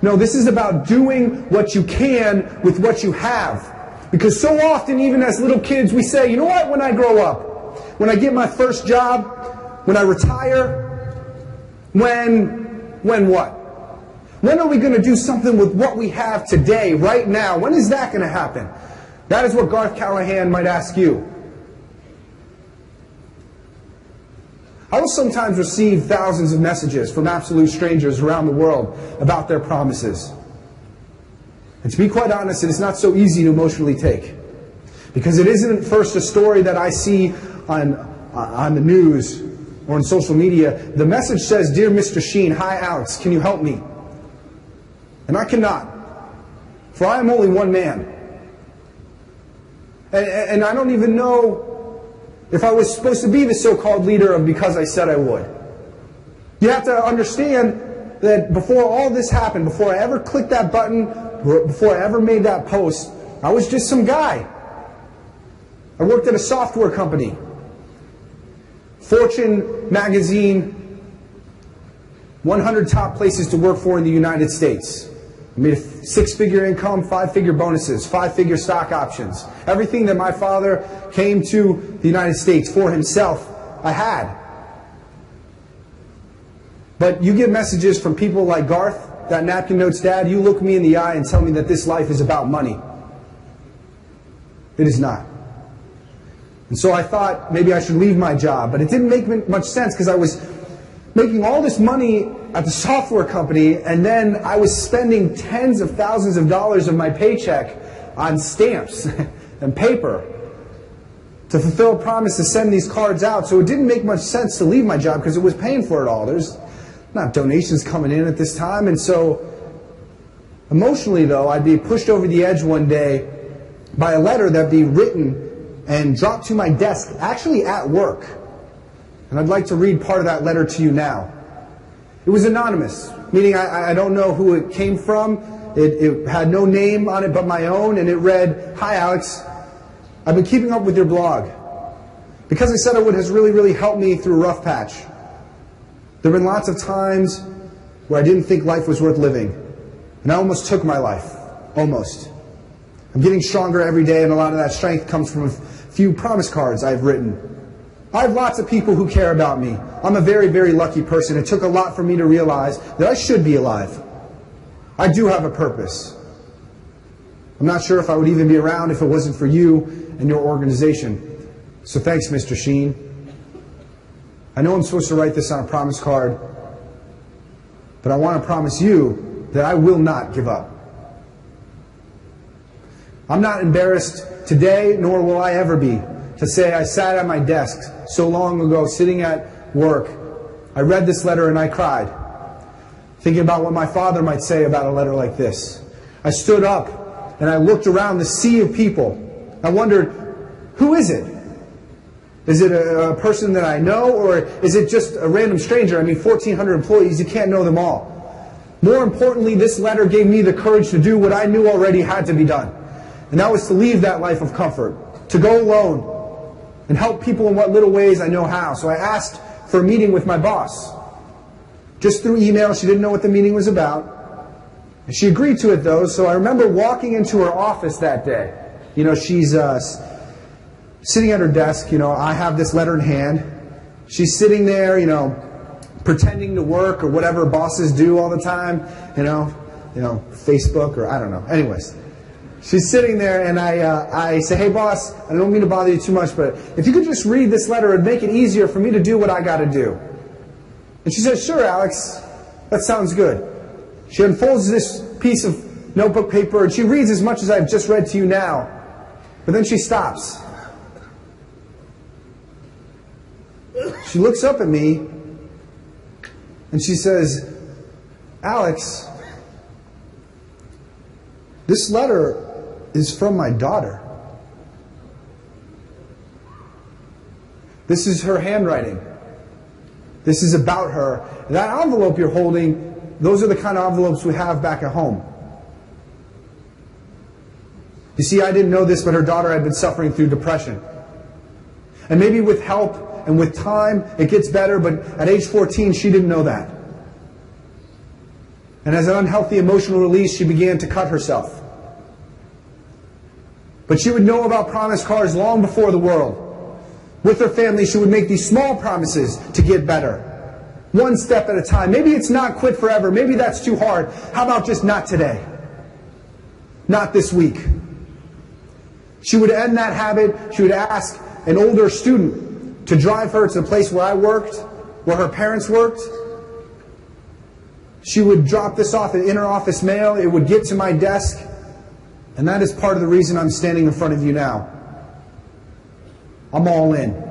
No, this is about doing what you can with what you have. Because so often, even as little kids, we say, you know what, when I grow up, when I get my first job, when I retire, when what? When are we going to do something with what we have today, right now? When is that going to happen? That is what Garth Callahan might ask you. I will sometimes receive thousands of messages from absolute strangers around the world about their promises. And to be quite honest, it is not so easy to emotionally take. Because it isn't first a story that I see on the news or on social media. The message says, "Dear Mr. Sheen, hi Alex, can you help me?" And I cannot. For I am only one man. And I don't even know if I was supposed to be the so-called leader of because I said I would. You have to understand that before all this happened, before I ever clicked that button, before I ever made that post, I was just some guy. I worked at a software company. Fortune magazine, 100 top places to work for in the United States. I made a 6-figure income, 5-figure bonuses, 5-figure stock options. Everything that my father came to the United States for himself, I had. But you get messages from people like Garth, that Napkin Notes dad, you look me in the eye and tell me that this life is about money. It is not. And so I thought maybe I should leave my job, but it didn't make much sense because I was making all this money at the software company, and then I was spending tens of thousands of dollars of my paycheck on stamps and paper to fulfill a promise to send these cards out. So it didn't make much sense to leave my job because it was paying for it all. There's not donations coming in at this time. And so emotionally, though, I'd be pushed over the edge one day by a letter that'd be written and dropped to my desk, actually at work. And I'd like to read part of that letter to you now. It was anonymous, meaning I don't know who it came from. It had no name on it but my own, and it read, "Hi Alex, I've been keeping up with your blog. Because I said I would has really, really helped me through a rough patch. There have been lots of times where I didn't think life was worth living, and I almost took my life. Almost. I'm getting stronger every day, and a lot of that strength comes from a few promise cards I've written. I have lots of people who care about me. I'm a very, very lucky person. It took a lot for me to realize that I should be alive. I do have a purpose. I'm not sure if I would even be around if it wasn't for you and your organization. So thanks, Mr. Sheen. I know I'm supposed to write this on a promise card, but I want to promise you that I will not give up. I'm not embarrassed today, nor will I ever be, to say I sat at my desk so long ago, sitting at work. I read this letter and I cried, thinking about what my father might say about a letter like this. I stood up and I looked around the sea of people. I wondered, who is it? Is it a person that I know, or is it just a random stranger? I mean, 1,400 employees, you can't know them all. More importantly, this letter gave me the courage to do what I knew already had to be done. And that was to leave that life of comfort, to go alone, and help people in what little ways I know how. So I asked for a meeting with my boss. Just through email, she didn't know what the meeting was about. And she agreed to it, though, so I remember walking into her office that day. You know, she's sitting at her desk, you know, I have this letter in hand. She's sitting there, you know, pretending to work or whatever bosses do all the time, you know, Facebook or I don't know. Anyways, she's sitting there and I say, "Hey boss, I don't mean to bother you too much, but if you could just read this letter, it'd make it easier for me to do what I got to do." And she says, "Sure, Alex, that sounds good." She unfolds this piece of notebook paper and she reads as much as I've just read to you now, but then she stops. She looks up at me and she says, "Alex, this letter is from my daughter. This is her handwriting. This is about her. That envelope you're holding, those are the kind of envelopes we have back at home." You see, I didn't know this, but her daughter had been suffering through depression. And maybe with help and with time, it gets better, but at age 14, she didn't know that. And as an unhealthy emotional release, she began to cut herself. But she would know about promise cards long before the world. With her family, she would make these small promises to get better. One step at a time. Maybe it's not quit forever. Maybe that's too hard. How about just not today? Not this week. She would end that habit. She would ask an older student to drive her to the place where I worked, where her parents worked. She would drop this off in interoffice mail. It would get to my desk. And that is part of the reason I'm standing in front of you now. I'm all in.